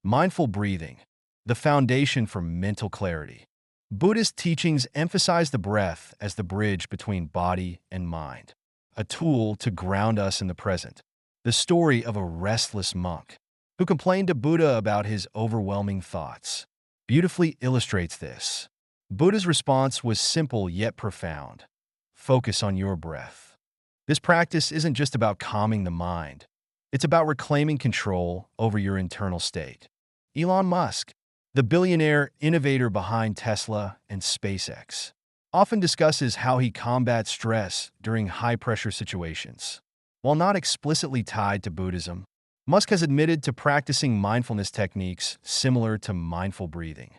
Mindful breathing, the foundation for mental clarity. Buddhist teachings emphasize the breath as the bridge between body and mind, a tool to ground us in the present. The story of a restless monk who complained to Buddha about his overwhelming thoughts beautifully illustrates this. Buddha's response was simple yet profound. Focus on your breath. This practice isn't just about calming the mind. It's about reclaiming control over your internal state. Elon Musk, the billionaire innovator behind Tesla and SpaceX, often discusses how he combats stress during high-pressure situations. While not explicitly tied to Buddhism, Musk has admitted to practicing mindfulness techniques similar to mindful breathing.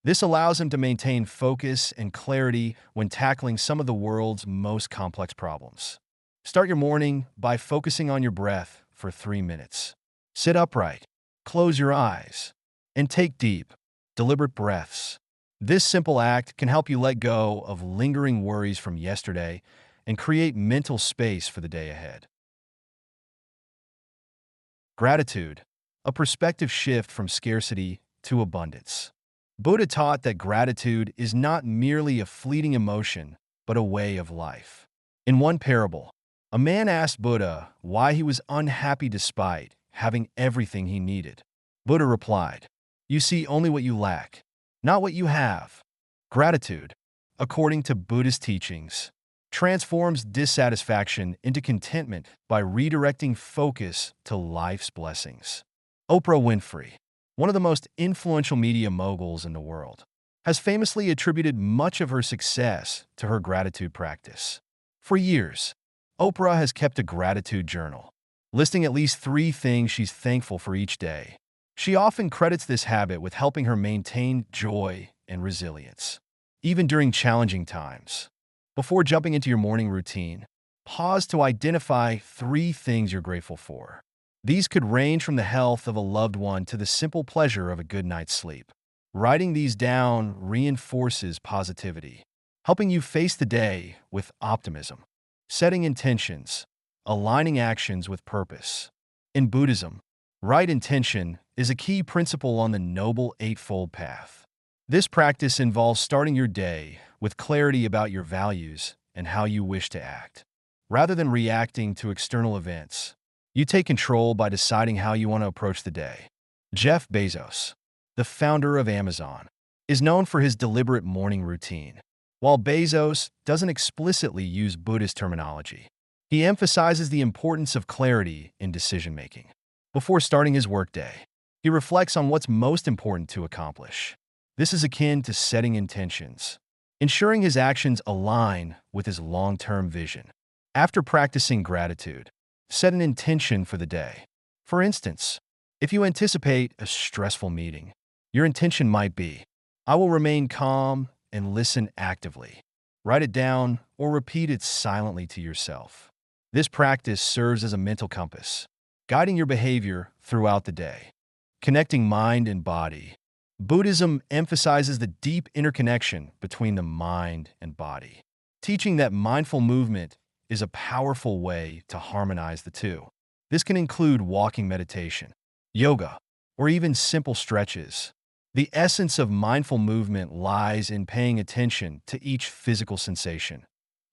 This allows him to maintain focus and clarity when tackling some of the world's most complex problems. Start your morning by focusing on your breath for 3 minutes. Sit upright, close your eyes, and take deep, deliberate breaths. This simple act can help you let go of lingering worries from yesterday and create mental space for the day ahead. Gratitude, a perspective shift from scarcity to abundance. Buddha taught that gratitude is not merely a fleeting emotion, but a way of life. In one parable, a man asked Buddha why he was unhappy despite having everything he needed. Buddha replied, "You see only what you lack, not what you have." Gratitude, according to Buddhist teachings, transforms dissatisfaction into contentment by redirecting focus to life's blessings. Oprah Winfrey, one of the most influential media moguls in the world, has famously attributed much of her success to her gratitude practice. For years, Oprah has kept a gratitude journal, listing at least 3 things she's thankful for each day. She often credits this habit with helping her maintain joy and resilience, even during challenging times. Before jumping into your morning routine, pause to identify 3 things you're grateful for. These could range from the health of a loved one to the simple pleasure of a good night's sleep. Writing these down reinforces positivity, helping you face the day with optimism. Setting intentions, aligning actions with purpose. In Buddhism, right intention is a key principle on the Noble Eightfold Path. This practice involves starting your day with clarity about your values and how you wish to act. Rather than reacting to external events, you take control by deciding how you want to approach the day. Jeff Bezos, the founder of Amazon, is known for his deliberate morning routine. While Bezos doesn't explicitly use Buddhist terminology, he emphasizes the importance of clarity in decision-making. Before starting his workday, he reflects on what's most important to accomplish. This is akin to setting intentions, ensuring his actions align with his long-term vision. After practicing gratitude, set an intention for the day. For instance, if you anticipate a stressful meeting, your intention might be, "I will remain calm and listen actively." Write it down or repeat it silently to yourself. This practice serves as a mental compass, guiding your behavior throughout the day. Connecting mind and body. Buddhism emphasizes the deep interconnection between the mind and body, teaching that mindful movement is a powerful way to harmonize the two. This can include walking meditation, yoga, or even simple stretches. The essence of mindful movement lies in paying attention to each physical sensation,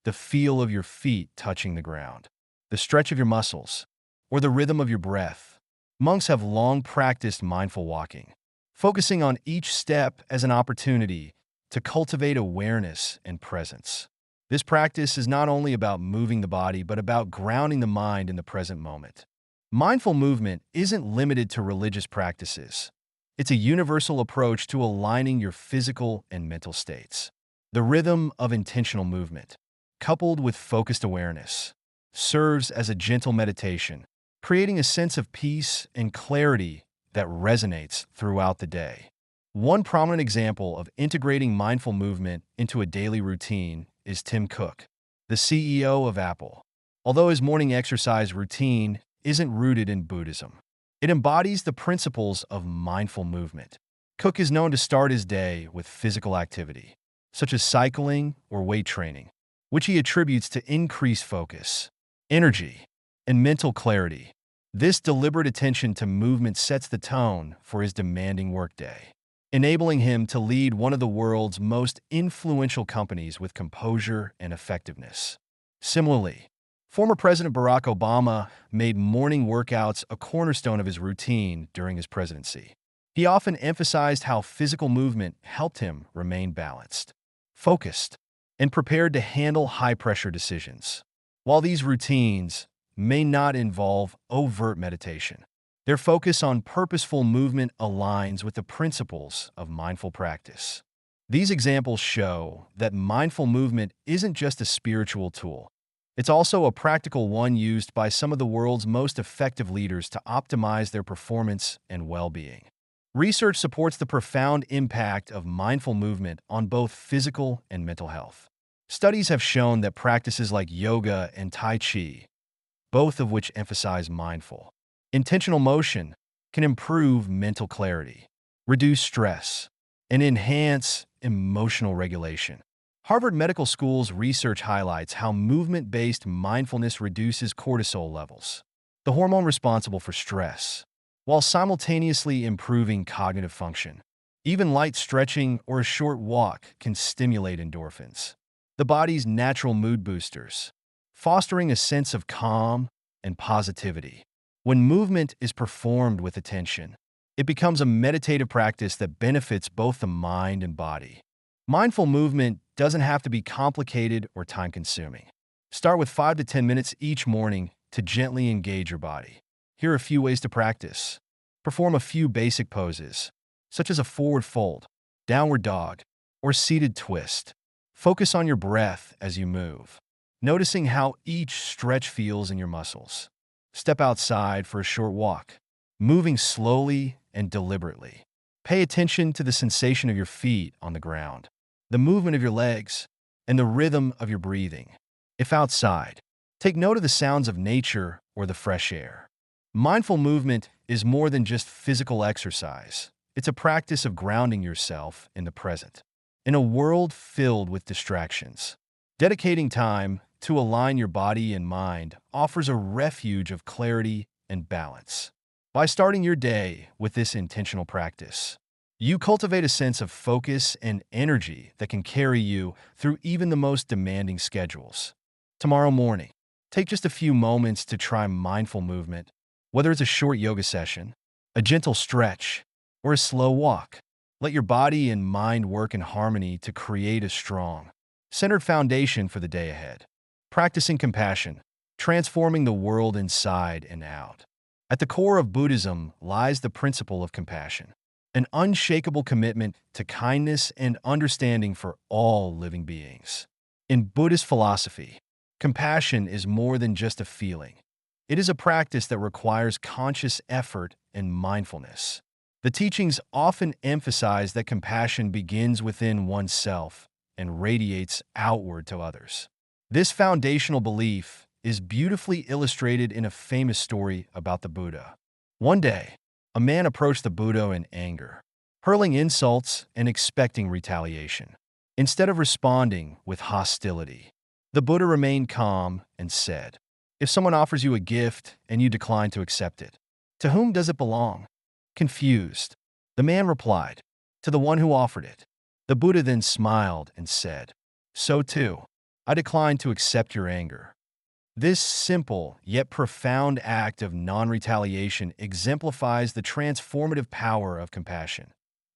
the feel of your feet touching the ground, the stretch of your muscles, or the rhythm of your breath. Monks have long practiced mindful walking, focusing on each step as an opportunity to cultivate awareness and presence. This practice is not only about moving the body, but about grounding the mind in the present moment. Mindful movement isn't limited to religious practices. It's a universal approach to aligning your physical and mental states. The rhythm of intentional movement, coupled with focused awareness, serves as a gentle meditation, creating a sense of peace and clarity that resonates throughout the day. One prominent example of integrating mindful movement into a daily routine is Tim Cook, the CEO of Apple. Although his morning exercise routine isn't rooted in Buddhism, it embodies the principles of mindful movement. Cook is known to start his day with physical activity, such as cycling or weight training, which he attributes to increased focus, energy, and mental clarity. This deliberate attention to movement sets the tone for his demanding workday, enabling him to lead one of the world's most influential companies with composure and effectiveness. Similarly, former President Barack Obama made morning workouts a cornerstone of his routine during his presidency. He often emphasized how physical movement helped him remain balanced, focused, and prepared to handle high-pressure decisions. While these routines may not involve overt meditation, their focus on purposeful movement aligns with the principles of mindful practice. These examples show that mindful movement isn't just a spiritual tool. It's also a practical one used by some of the world's most effective leaders to optimize their performance and well-being. Research supports the profound impact of mindful movement on both physical and mental health. Studies have shown that practices like yoga and Tai Chi, both of which emphasize mindful, intentional motion, can improve mental clarity, reduce stress, and enhance emotional regulation. Harvard Medical School's research highlights how movement-based mindfulness reduces cortisol levels, the hormone responsible for stress, while simultaneously improving cognitive function. Even light stretching or a short walk can stimulate endorphins, the body's natural mood boosters, fostering a sense of calm and positivity. When movement is performed with attention, it becomes a meditative practice that benefits both the mind and body. Mindful movement doesn't have to be complicated or time-consuming. Start with 5 to 10 minutes each morning to gently engage your body. Here are a few ways to practice. Perform a few basic poses, such as a forward fold, downward dog, or seated twist. Focus on your breath as you move, noticing how each stretch feels in your muscles. Step outside for a short walk, moving slowly and deliberately. Pay attention to the sensation of your feet on the ground, the movement of your legs, and the rhythm of your breathing. If outside, take note of the sounds of nature or the fresh air. Mindful movement is more than just physical exercise. It's a practice of grounding yourself in the present. In a world filled with distractions, dedicating time to align your body and mind offers a refuge of clarity and balance. By starting your day with this intentional practice, you cultivate a sense of focus and energy that can carry you through even the most demanding schedules. Tomorrow morning, take just a few moments to try mindful movement, whether it's a short yoga session, a gentle stretch, or a slow walk. Let your body and mind work in harmony to create a strong, centered foundation for the day ahead. Practicing compassion, transforming the world inside and out. At the core of Buddhism lies the principle of compassion, an unshakable commitment to kindness and understanding for all living beings. In Buddhist philosophy, compassion is more than just a feeling. It is a practice that requires conscious effort and mindfulness. The teachings often emphasize that compassion begins within oneself and radiates outward to others. This foundational belief is beautifully illustrated in a famous story about the Buddha. One day, a man approached the Buddha in anger, hurling insults and expecting retaliation. Instead of responding with hostility, the Buddha remained calm and said, "If someone offers you a gift and you decline to accept it, to whom does it belong?" Confused, the man replied, "To the one who offered it." The Buddha then smiled and said, "So too, I decline to accept your anger." This simple yet profound act of non-retaliation exemplifies the transformative power of compassion,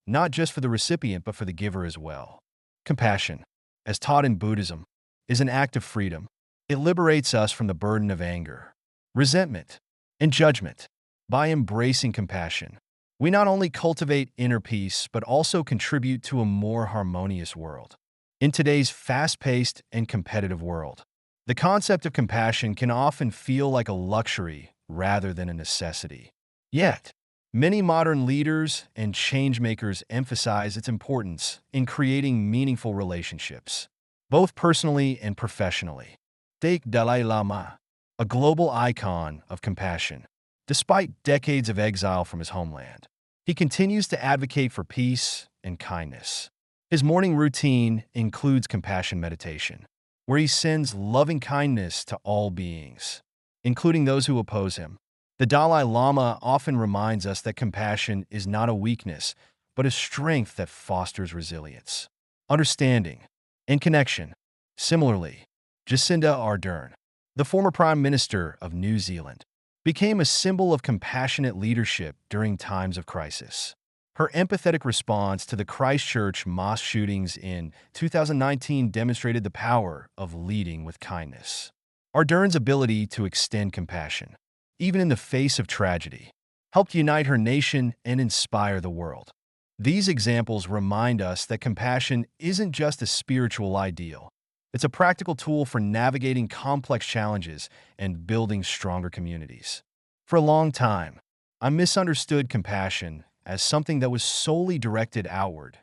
not just for the recipient but for the giver as well. Compassion, as taught in Buddhism, is an act of freedom. It liberates us from the burden of anger, resentment, and judgment. By embracing compassion, we not only cultivate inner peace but also contribute to a more harmonious world. In today's fast-paced and competitive world, the concept of compassion can often feel like a luxury rather than a necessity. Yet, many modern leaders and change-makers emphasize its importance in creating meaningful relationships, both personally and professionally. Take Dalai Lama, a global icon of compassion. Despite decades of exile from his homeland, he continues to advocate for peace and kindness. His morning routine includes compassion meditation, where he sends loving kindness to all beings, including those who oppose him. The Dalai Lama often reminds us that compassion is not a weakness, but a strength that fosters resilience, understanding, and connection. Similarly, Jacinda Ardern, the former Prime Minister of New Zealand, became a symbol of compassionate leadership during times of crisis. Her empathetic response to the Christchurch mosque shootings in 2019 demonstrated the power of leading with kindness. Ardern's ability to extend compassion, even in the face of tragedy, helped unite her nation and inspire the world. These examples remind us that compassion isn't just a spiritual ideal. It's a practical tool for navigating complex challenges and building stronger communities. For a long time, I misunderstood compassion as something that was solely directed outward,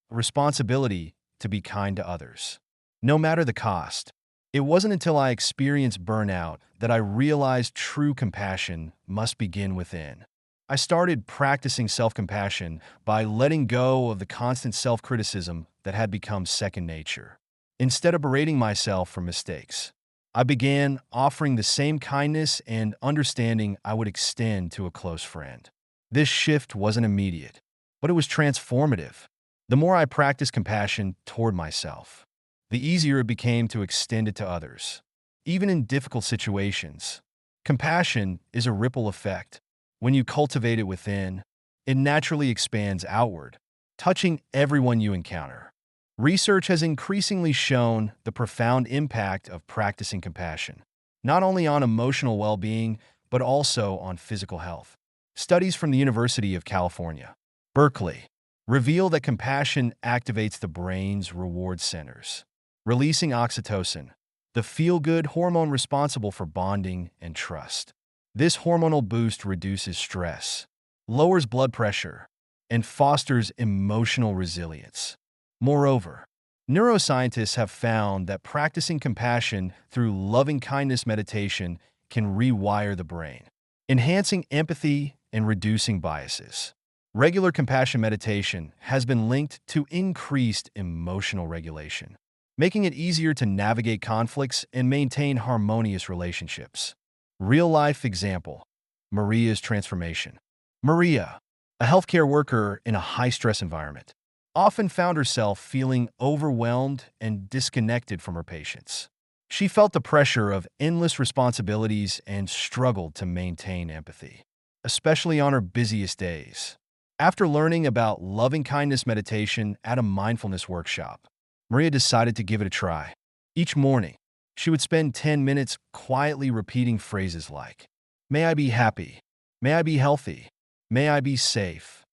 a responsibility to be kind to others, no matter the cost. It wasn't until I experienced burnout that I realized true compassion must begin within. I started practicing self-compassion by letting go of the constant self-criticism that had become second nature. Instead of berating myself for mistakes, I began offering the same kindness and understanding I would extend to a close friend. This shift wasn't immediate, but it was transformative. The more I practiced compassion toward myself, the easier it became to extend it to others. Even in difficult situations, compassion is a ripple effect. When you cultivate it within, it naturally expands outward, touching everyone you encounter. Research has increasingly shown the profound impact of practicing compassion, not only on emotional well-being, but also on physical health. Studies from the University of California, Berkeley, reveal that compassion activates the brain's reward centers, releasing oxytocin, the feel-good hormone responsible for bonding and trust. This hormonal boost reduces stress, lowers blood pressure, and fosters emotional resilience. Moreover, neuroscientists have found that practicing compassion through loving-kindness meditation can rewire the brain, enhancing empathy and reducing biases. Regular compassion meditation has been linked to increased emotional regulation, making it easier to navigate conflicts and maintain harmonious relationships. Real-life example: Maria's transformation. Maria, a healthcare worker in a high-stress environment, often found herself feeling overwhelmed and disconnected from her patients. She felt the pressure of endless responsibilities and struggled to maintain empathy, especially on her busiest days. After learning about loving-kindness meditation at a mindfulness workshop, Maria decided to give it a try. Each morning, she would spend 10 minutes quietly repeating phrases like, "May I be happy," "May I be healthy," "May I be safe,"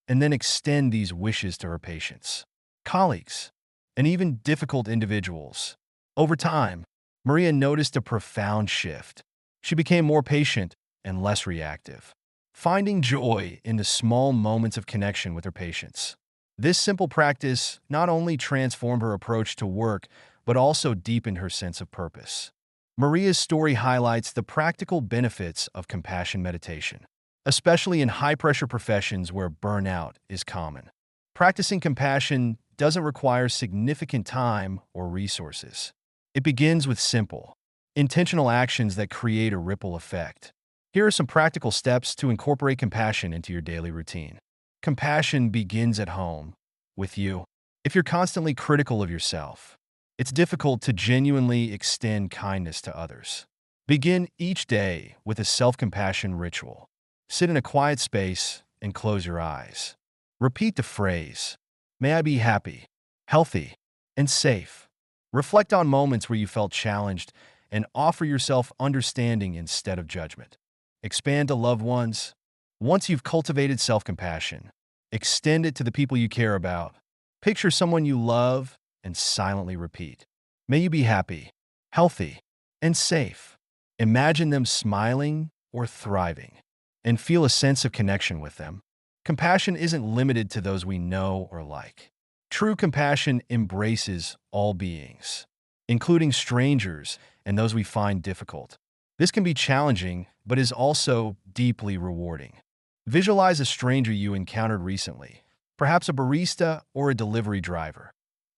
and then extend these wishes to her patients, colleagues, and even difficult individuals. Over time, Maria noticed a profound shift. She became more patient and less reactive, finding joy in the small moments of connection with her patients. This simple practice not only transformed her approach to work, but also deepened her sense of purpose. Maria's story highlights the practical benefits of compassion meditation, especially in high-pressure professions where burnout is common. Practicing compassion doesn't require significant time or resources. It begins with simple, intentional actions that create a ripple effect. Here are some practical steps to incorporate compassion into your daily routine. Compassion begins at home, with you. If you're constantly critical of yourself, it's difficult to genuinely extend kindness to others. Begin each day with a self-compassion ritual. Sit in a quiet space and close your eyes. Repeat the phrase, "May I be happy, healthy, and safe." Reflect on moments where you felt challenged and offer yourself understanding instead of judgment. Expand to loved ones. Once you've cultivated self-compassion, extend it to the people you care about. Picture someone you love and silently repeat, "May you be happy, healthy, and safe." Imagine them smiling or thriving, and feel a sense of connection with them. Compassion isn't limited to those we know or like. True compassion embraces all beings, including strangers and those we find difficult. This can be challenging, but is also deeply rewarding. Visualize a stranger you encountered recently, perhaps a barista or a delivery driver,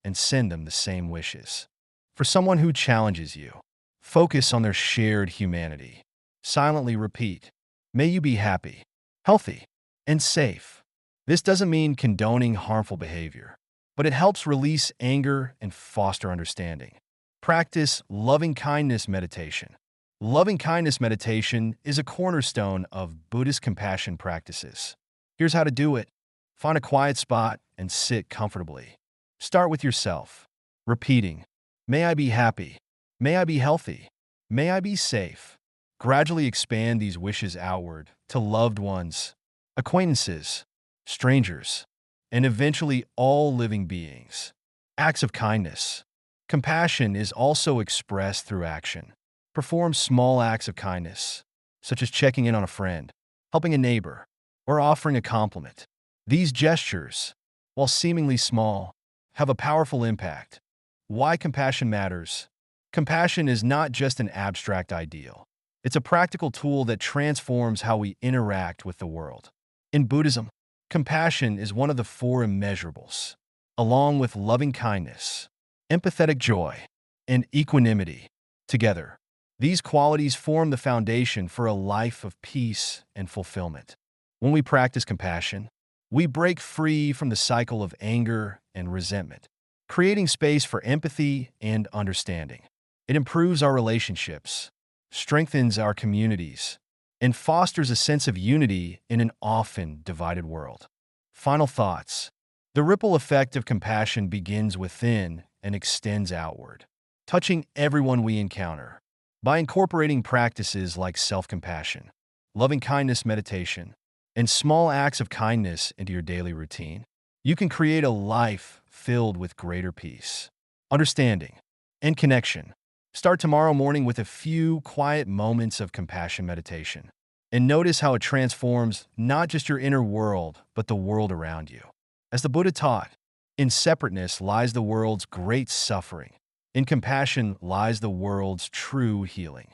and send them the same wishes. For someone who challenges you, focus on their shared humanity. Silently repeat, May you be happy, healthy, and safe. This doesn't mean condoning harmful behavior, but it helps release anger and foster understanding. Practice loving kindness meditation. Loving kindness meditation is a cornerstone of Buddhist compassion practices. Here's how to do it. Find a quiet spot and sit comfortably. Start with yourself, repeating, "May I be happy. May I be healthy. May I be safe." Gradually expand these wishes outward to loved ones, acquaintances, strangers, and eventually all living beings. Acts of kindness. Compassion is also expressed through action. Perform small acts of kindness, such as checking in on a friend, helping a neighbor, or offering a compliment. These gestures, while seemingly small, have a powerful impact. Why compassion matters? Compassion is not just an abstract ideal. It's a practical tool that transforms how we interact with the world. In Buddhism, compassion is one of the four immeasurables, along with loving kindness, empathetic joy, and equanimity. Together, these qualities form the foundation for a life of peace and fulfillment. When we practice compassion, we break free from the cycle of anger and resentment, creating space for empathy and understanding. It improves our relationships, strengthens our communities, and fosters a sense of unity in an often divided world. Final thoughts. The ripple effect of compassion begins within and extends outward, touching everyone we encounter. By incorporating practices like self-compassion, loving kindness meditation, and small acts of kindness into your daily routine, you can create a life filled with greater peace, understanding, and connection. Start tomorrow morning with a few quiet moments of compassion meditation, and notice how it transforms not just your inner world, but the world around you. As the Buddha taught, in separateness lies the world's great suffering. In compassion lies the world's true healing.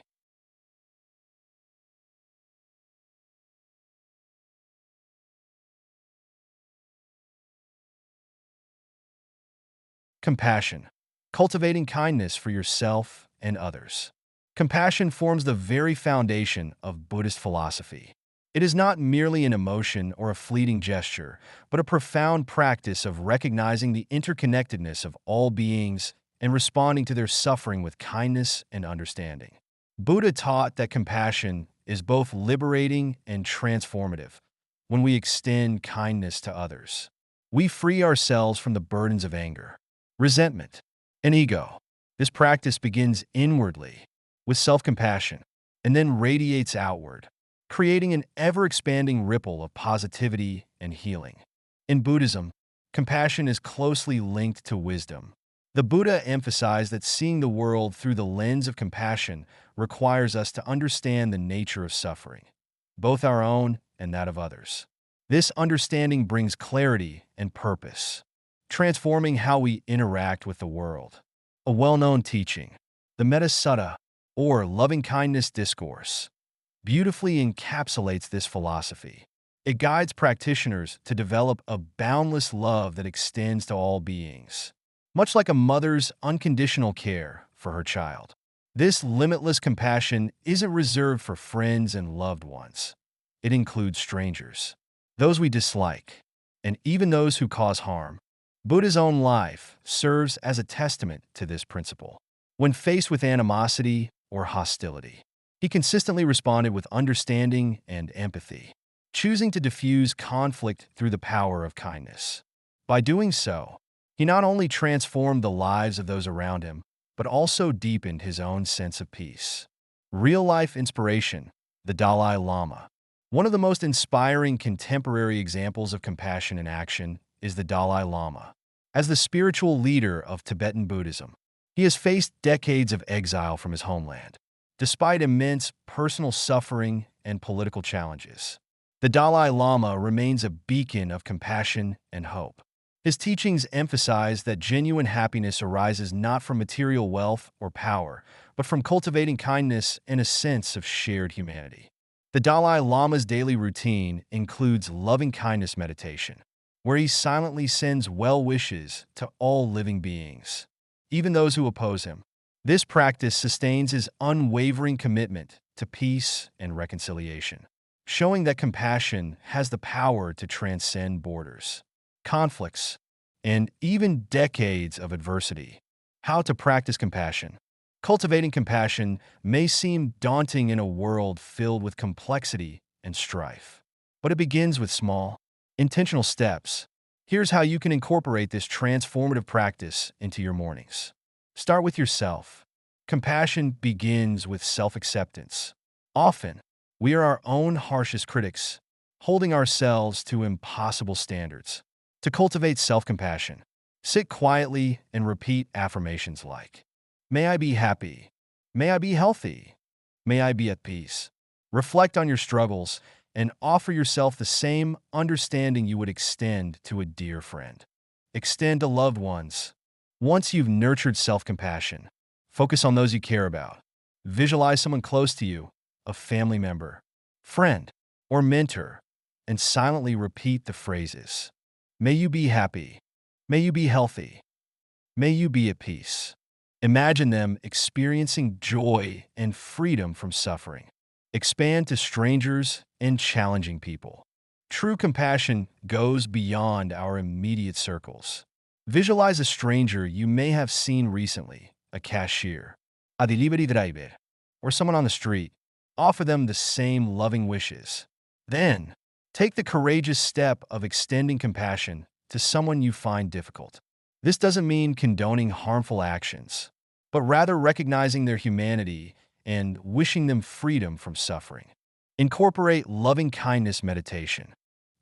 Compassion. Cultivating kindness for yourself and others. Compassion forms the very foundation of Buddhist philosophy. It is not merely an emotion or a fleeting gesture, but a profound practice of recognizing the interconnectedness of all beings and responding to their suffering with kindness and understanding. Buddha taught that compassion is both liberating and transformative. When we extend kindness to others, we free ourselves from the burdens of anger, resentment, and ego. This practice begins inwardly, with self-compassion, and then radiates outward, creating an ever-expanding ripple of positivity and healing. In Buddhism, compassion is closely linked to wisdom. The Buddha emphasized that seeing the world through the lens of compassion requires us to understand the nature of suffering, both our own and that of others. This understanding brings clarity and purpose, transforming how we interact with the world. A well-known teaching, the Metta Sutta, or loving-kindness discourse, beautifully encapsulates this philosophy. It guides practitioners to develop a boundless love that extends to all beings, much like a mother's unconditional care for her child. This limitless compassion isn't reserved for friends and loved ones. It includes strangers, those we dislike, and even those who cause harm. Buddha's own life serves as a testament to this principle. When faced with animosity or hostility, he consistently responded with understanding and empathy, choosing to diffuse conflict through the power of kindness. By doing so, he not only transformed the lives of those around him, but also deepened his own sense of peace. Real-life inspiration, the Dalai Lama. One of the most inspiring contemporary examples of compassion in action is the Dalai Lama. As the spiritual leader of Tibetan Buddhism, he has faced decades of exile from his homeland, despite immense personal suffering and political challenges. The Dalai Lama remains a beacon of compassion and hope. His teachings emphasize that genuine happiness arises not from material wealth or power, but from cultivating kindness and a sense of shared humanity. The Dalai Lama's daily routine includes loving kindness meditation, where he silently sends well wishes to all living beings, even those who oppose him. This practice sustains his unwavering commitment to peace and reconciliation. showing that compassion has the power to transcend borders, conflicts, and even decades of adversity. How to practice compassion. Cultivating compassion may seem daunting in a world filled with complexity and strife, but it begins with small, intentional steps. Here's how you can incorporate this transformative practice into your mornings. Start with yourself. Compassion begins with self-acceptance. Often, we are our own harshest critics, holding ourselves to impossible standards. To cultivate self-compassion, sit quietly and repeat affirmations like, "May I be happy. May I be healthy. May I be at peace." Reflect on your struggles and offer yourself the same understanding you would extend to a dear friend. Extend to loved ones. Once you've nurtured self-compassion, focus on those you care about. Visualize someone close to you, a family member, friend, or mentor, and silently repeat the phrases. May you be happy. May you be healthy. May you be at peace. Imagine them experiencing joy and freedom from suffering. Expand to strangers and challenging people. True compassion goes beyond our immediate circles. Visualize a stranger you may have seen recently, a cashier, a delivery driver, or someone on the street. Offer them the same loving wishes. Then, take the courageous step of extending compassion to someone you find difficult. This doesn't mean condoning harmful actions, but rather recognizing their humanity and wishing them freedom from suffering. Incorporate loving kindness meditation.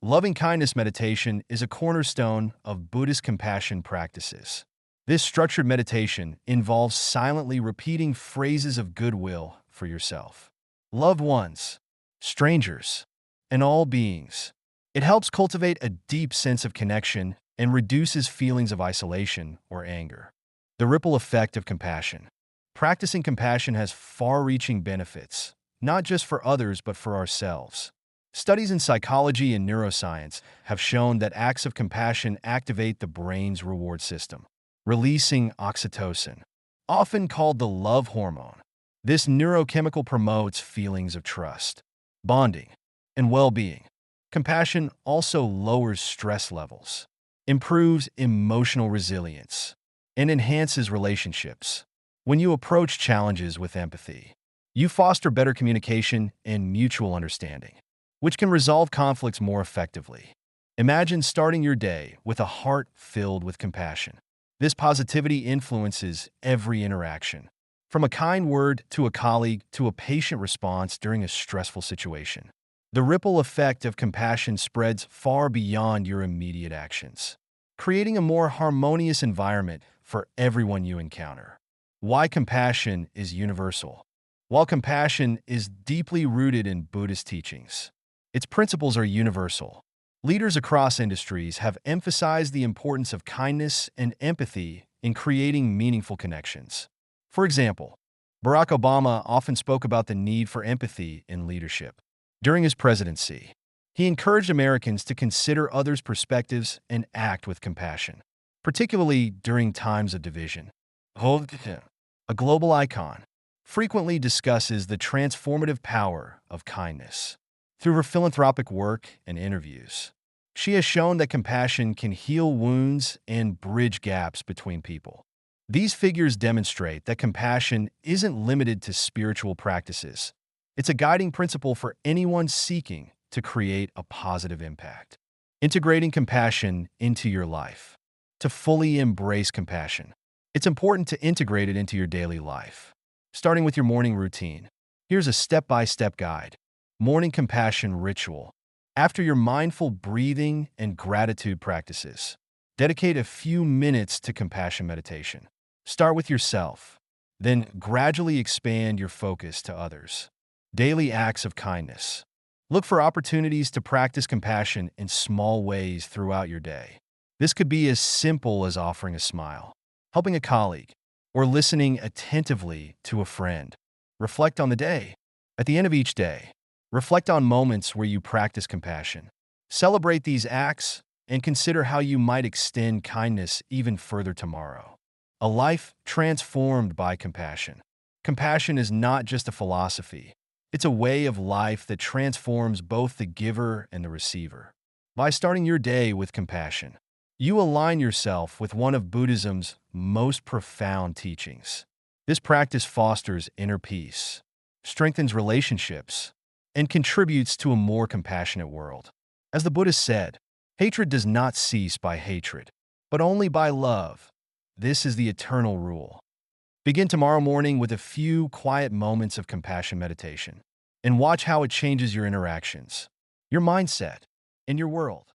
Loving kindness meditation is a cornerstone of Buddhist compassion practices. This structured meditation involves silently repeating phrases of goodwill for yourself, loved ones, strangers, and all beings. It helps cultivate a deep sense of connection and reduces feelings of isolation or anger. The ripple effect of compassion. Practicing compassion has far-reaching benefits, not just for others but for ourselves. Studies in psychology and neuroscience have shown that acts of compassion activate the brain's reward system, releasing oxytocin, often called the love hormone. This neurochemical promotes feelings of trust, bonding, and well-being. Compassion also lowers stress levels, improves emotional resilience, and enhances relationships. When you approach challenges with empathy, you foster better communication and mutual understanding, which can resolve conflicts more effectively. Imagine starting your day with a heart filled with compassion. This positivity influences every interaction, from a kind word to a colleague to a patient response during a stressful situation. The ripple effect of compassion spreads far beyond your immediate actions, creating a more harmonious environment for everyone you encounter. Why compassion is universal. While compassion is deeply rooted in Buddhist teachings, its principles are universal. Leaders across industries have emphasized the importance of kindness and empathy in creating meaningful connections. For example, Barack Obama often spoke about the need for empathy in leadership. During his presidency, he encouraged Americans to consider others' perspectives and act with compassion, particularly during times of division. A global icon, frequently discusses the transformative power of kindness. Through her philanthropic work and interviews, she has shown that compassion can heal wounds and bridge gaps between people. These figures demonstrate that compassion isn't limited to spiritual practices. It's a guiding principle for anyone seeking to create a positive impact. Integrating compassion into your life. To fully embrace compassion, it's important to integrate it into your daily life. Starting with your morning routine, here's a step-by-step guide. Morning compassion ritual. After your mindful breathing and gratitude practices, dedicate a few minutes to compassion meditation. Start with yourself, then gradually expand your focus to others. Daily acts of kindness. Look for opportunities to practice compassion in small ways throughout your day. This could be as simple as offering a smile, helping a colleague, or listening attentively to a friend. Reflect on the day. At the end of each day, reflect on moments where you practice compassion. Celebrate these acts and consider how you might extend kindness even further tomorrow. A life transformed by compassion. Compassion is not just a philosophy. It's a way of life that transforms both the giver and the receiver. By starting your day with compassion, you align yourself with one of Buddhism's most profound teachings. This practice fosters inner peace, strengthens relationships, and contributes to a more compassionate world. As the Buddha said, hatred does not cease by hatred, but only by love. This is the eternal rule. Begin tomorrow morning with a few quiet moments of compassion meditation, and watch how it changes your interactions, your mindset, and your world.